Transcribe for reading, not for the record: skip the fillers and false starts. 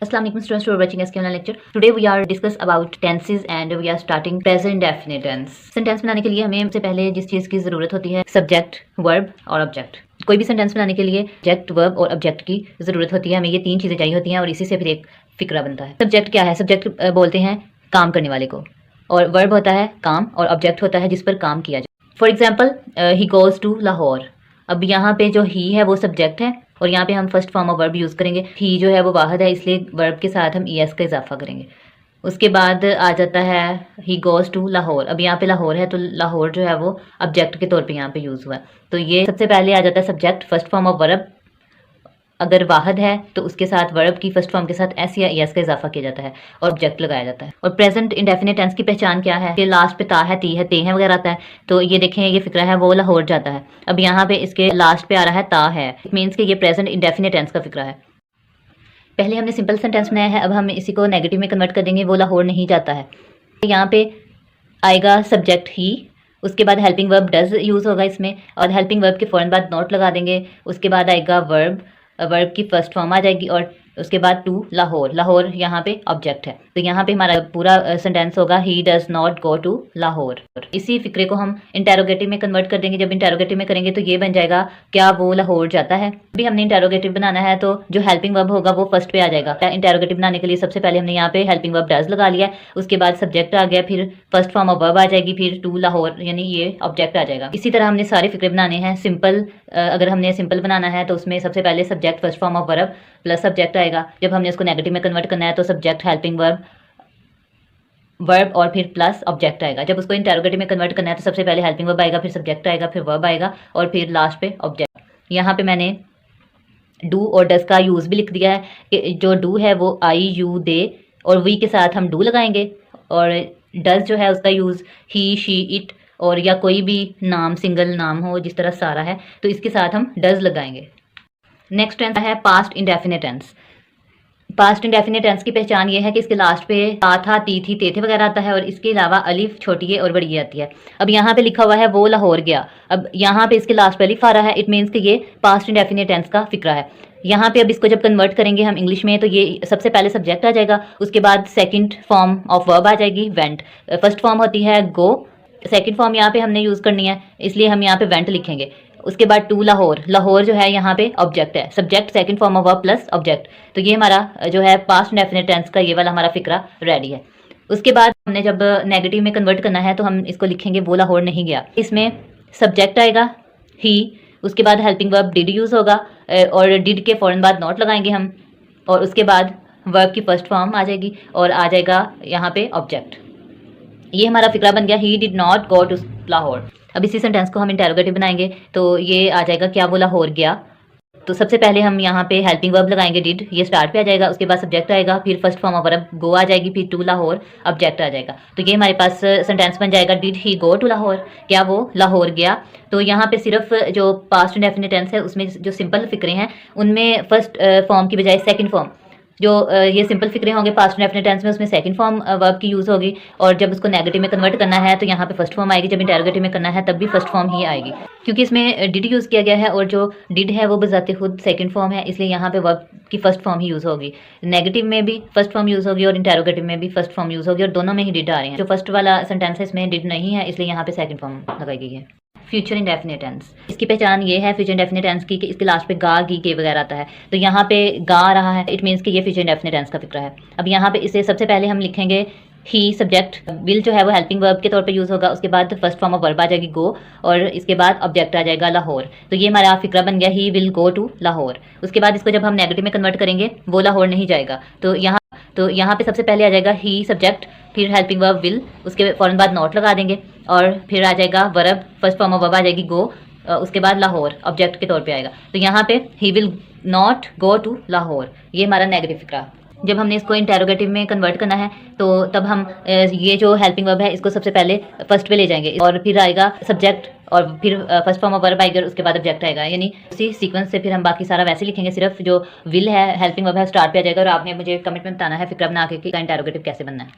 Assalamu alaikum students, for watching SQ online lecture. Today we are discuss about tenses and we are starting present indefinite tense. Sentence बनाने के लिए हमें सबसे पहले जिस चीज़ की ज़रूरत होती है सब्जेक्ट, वर्ब और ऑब्जेक्ट। कोई भी सेंटेंस बनाने के लिए सब्जेक्ट, वर्ब और ऑब्जेक्ट की ज़रूरत होती है। हमें ये तीन चीज़ें चाहिए होती हैं और इसी से फिर एक फिक्रा बनता है। सब्जेक्ट क्या है? सब्जेक्ट बोलते हैं काम करने वाले को, और वर्ब होता है काम, और ऑब्जेक्ट होता है जिस पर काम किया जाए। For example, he goes to Lahore. अब यहाँ पे जो ही है वो सब्जेक्ट है और यहाँ पे हम first form of verb use करेंगे। ही जो है वो वाहिद है, इसलिए वर्ब के साथ हम ईएस का इजाफा करेंगे। उसके बाद आ जाता है ही गोज़ टू लाहौर। अब यहाँ पे लाहौर है तो लाहौर जो है वो ऑब्जेक्ट के तौर पे यहाँ पे यूज़ हुआ है। तो ये सबसे पहले आ जाता है subject, first form of verb. अगर वाहिद है तो उसके साथ वर्ब की फर्स्ट फॉर्म के साथ एस या एस का इजाफा किया जाता है और ऑब्जेक्ट लगाया जाता है। और प्रेजेंट इंडेफिनिट टेंस की पहचान क्या है? कि लास्ट पे ता है, ती है, ते है वगैरह आता है। तो ये देखें, ये फिक्रा है वो लाहौर जाता है। अब यहाँ पे इसके लास्ट पे आ रहा है ता है, इट मीन्स कि ये प्रेजेंट इंडेफिनिट टेंस का फिक्रा है। पहले हमने सिंपल सेंटेंस बनाया है, अब हम इसी को नेगेटिव में कन्वर्ट कर देंगे। वो लाहौर नहीं जाता है। यहाँ पे आएगा सब्जेक्ट ही, उसके बाद हेल्पिंग वर्ब डज यूज़ होगा इसमें, और हेल्पिंग वर्ब के फ़ौरन बाद नॉट लगा देंगे। उसके बाद आएगा वर्ब, वर्ब की फर्स्ट फॉर्म आ जाएगी, और उसके बाद टू लाहौर। लाहौर यहाँ पे ऑब्जेक्ट है, तो यहाँ पे हमारा पूरा सेंटेंस होगा he does not go to Lahore. इसी फिक्रे को हम इंटेरोगेटिव में कन्वर्ट कर देंगे। जब इंटेरोगेटिव में करेंगे तो ये बन जाएगा क्या वो लाहौर जाता है। अभी हमने इंटेरोगेटिव बनाना है तो जो हेल्पिंग वर्ब होगा वो फर्स्ट पे आ जाएगा। इंटेरोगेटिव बनाने के लिए सबसे पहले हमने यहाँ पे हेल्पिंग वर्ब डज लगा लिया, उसके बाद सब्जेक्ट आ गया, फिर फर्स्ट फॉर्म ऑफ वर्ब आ जाएगी, फिर टू लाहौर, यानी ये ऑब्जेक्ट आ जाएगा। इसी तरह हमने सारे फिक्रे बनाने हैं। सिंपल, अगर हमने सिंपल बनाना है तो उसमें सबसे पहले subject first form of verb plus subject आएगा। जब हमने इसको नेगेटिव में कन्वर्ट करना है तो सब्जेक्ट हेल्पिंग वर्ब, वर्ब और फिर प्लस ऑब्जेक्ट आएगा। जब उसको इंटेरोगेटिव में कन्वर्ट करना है तो सबसे पहले हेल्पिंग वर्ब आएगा, फिर सब्जेक्ट आएगा, फिर वर्ब आएगा और फिर लास्ट पे ऑब्जेक्ट। यहाँ पे मैंने डू और डज का यूज़ भी लिख दिया है कि जो डू है वो आई, यू, दे और वी के साथ हम डू लगाएंगे, और डज जो है उसका यूज़ ही, शी, इट और या कोई भी नाम, सिंगल नाम हो, जिस तरह सारा है तो इसके साथ हम डज लगाएंगे। नेक्स्ट टेंस है past indefinite tense. Past indefinite tense की पहचान ये है कि इसके लास्ट पे ता था, ती थी, ते थे वगैरह आता है, और इसके अलावा अलिफ छोटी है और बड़ी है आती है। अब यहाँ पे लिखा हुआ है वो लाहौर गया। अब यहाँ पे इसके लास्ट पे अलिफ आ रहा है, इट मीन्स कि ये पास्ट इंडेफिनिट टेंस का फिक्रा है। यहाँ पे अब इसको जब कन्वर्ट करेंगे हम इंग्लिश में तो ये सबसे पहले सब्जेक्ट आ जाएगा, उसके बाद सेकंड फॉर्म ऑफ वर्ब आ जाएगी वेंट। फर्स्ट फॉर्म होती है गो, सेकंड फॉर्म यहाँ पे हमने यूज़ करनी है, इसलिए हम यहाँ पे वेंट लिखेंगे। उसके बाद टू लाहौर, लाहौर जो है यहाँ पे ऑब्जेक्ट है, subject second form of verb plus object. तो ये हमारा जो है पास्ट इंडेफिनिट टेंस का ये वाला हमारा फिक्रा रेडी है। उसके बाद हमने जब नेगेटिव में कन्वर्ट करना है तो हम इसको लिखेंगे वो लाहौर नहीं गया। इसमें सब्जेक्ट आएगा ही, उसके बाद हेल्पिंग वर्ब डिड यूज़ होगा और डिड के फ़ौरन बाद नॉट लगाएंगे हम, और उसके बाद वर्ब की फर्स्ट फॉर्म आ जाएगी और आ जाएगा यहाँ पे ऑब्जेक्ट। ये हमारा फिक्रा बन गया, he did not go to Lahore. अब इसी सेंटेंस को हम इंटेरोगेटिव बनाएंगे तो ये आ जाएगा क्या वो लाहौर गया। तो सबसे पहले हम यहाँ पे हेल्पिंग वर्ब लगाएंगे डिड, ये स्टार्ट पे आ जाएगा, उसके बाद सब्जेक्ट आएगा, फिर फर्स्ट फॉर्म ऑफ वर्ब गो आ जाएगी, फिर टू लाहौर ऑब्जेक्ट आ जाएगा। तो ये हमारे पास सेंटेंस बन जाएगा did he go to Lahore, क्या वो लाहौर गया। तो यहाँ पे सिर्फ जो पास्ट इंडेफिनिट टेंस है उसमें जो सिंपल फिक्रे हैं उनमें फर्स्ट फॉर्म की बजाय सेकंड फॉर्म, जो ये सिंपल फिक्रे होंगे पास्ट इंडेफिनिट टेंस में उसमें सेकंड फॉर्म वर्ब की यूज़ होगी, और जब उसको नेगेटिव में कन्वर्ट करना है तो यहाँ पे फर्स्ट फॉर्म आएगी। जब इंटेरोगेटिव में करना है तब भी फर्स्ट फॉर्म ही आएगी, क्योंकि इसमें डिड यूज़ किया गया है और जो डिड है वो बजाते खुद सेकंड फॉर्म है, इसलिए यहाँ पे वर्ब की फर्स्ट फॉर्म ही यूज़ होगी। नेगेटिव में भी फर्स्ट फॉर्म यूज़ होगी और इंटेरोगेटिव में भी फर्स्ट फॉर्म यूज़ होगी, और दोनों में ही डिड आ रहे हैं। जो फर्स्ट वाला सेंटेंस है इसमें डिड नहीं है, इसलिए यहाँ पे सेकंड फॉर्म लगाई गई है। फ्यूचर इंडेफिनिट टेंस, इसकी पहचान ये है फ्यूचर इंडेफिनिट टेंस की कि इसके लास्ट पे गा, गी, के वगैरह आता है, तो यहाँ पे गा आ रहा है, इट मीन्स कि ये फ्यूचर इंडेफिनिट टेंस का फिक्रा है। अब यहाँ पे इसे सबसे पहले हम लिखेंगे ही, सब्जेक्ट, विल जो है वो हेल्पिंग वर्ब के तौर पे यूज़ होगा, उसके बाद फर्स्ट फॉर्म ऑफ वर्ब आ जाएगी गो, और इसके बाद ऑब्जेक्ट आ जाएगा लाहौर। तो ये हमारा फिक्रा बन गया, he will go to Lahore. उसके बाद इसको जब हम नेगेटिव में कन्वर्ट करेंगे वो लाहौर नहीं जाएगा, तो यहाँ पे सबसे पहले आ जाएगा ही सब्जेक्ट, फिर हेल्पिंग वर्ब विल, उसके फ़ौरन बाद नॉट लगा देंगे, और फिर आ जाएगा verb, first form of verb आ जाएगी गो, उसके बाद लाहौर ऑब्जेक्ट के तौर पे आएगा। तो यहाँ पे he will not go to Lahore, ये हमारा नेगेटिव फिक्रा। जब हमने इसको इंटेरोगेटिव में कन्वर्ट करना है तो तब हम ये जो हेल्पिंग वर्ब है इसको सबसे पहले फर्स्ट पे ले जाएंगे, और फिर आएगा सब्जेक्ट और फिर फर्स्ट फॉर्म ऑफ वर्ब आएगा, उसके बाद ऑब्जेक्ट आएगा, यानी उसी सीक्वेंस से फिर हम बाकी सारा वैसे लिखेंगे। सिर्फ जो विल है, हेल्पिंग वर्ब है, स्टार्ट पे आ जाएगा। और आपने मुझे कमेंट में बताना है फिक्रा बना के कि इंटेरोगेटिव कैसे बनना है।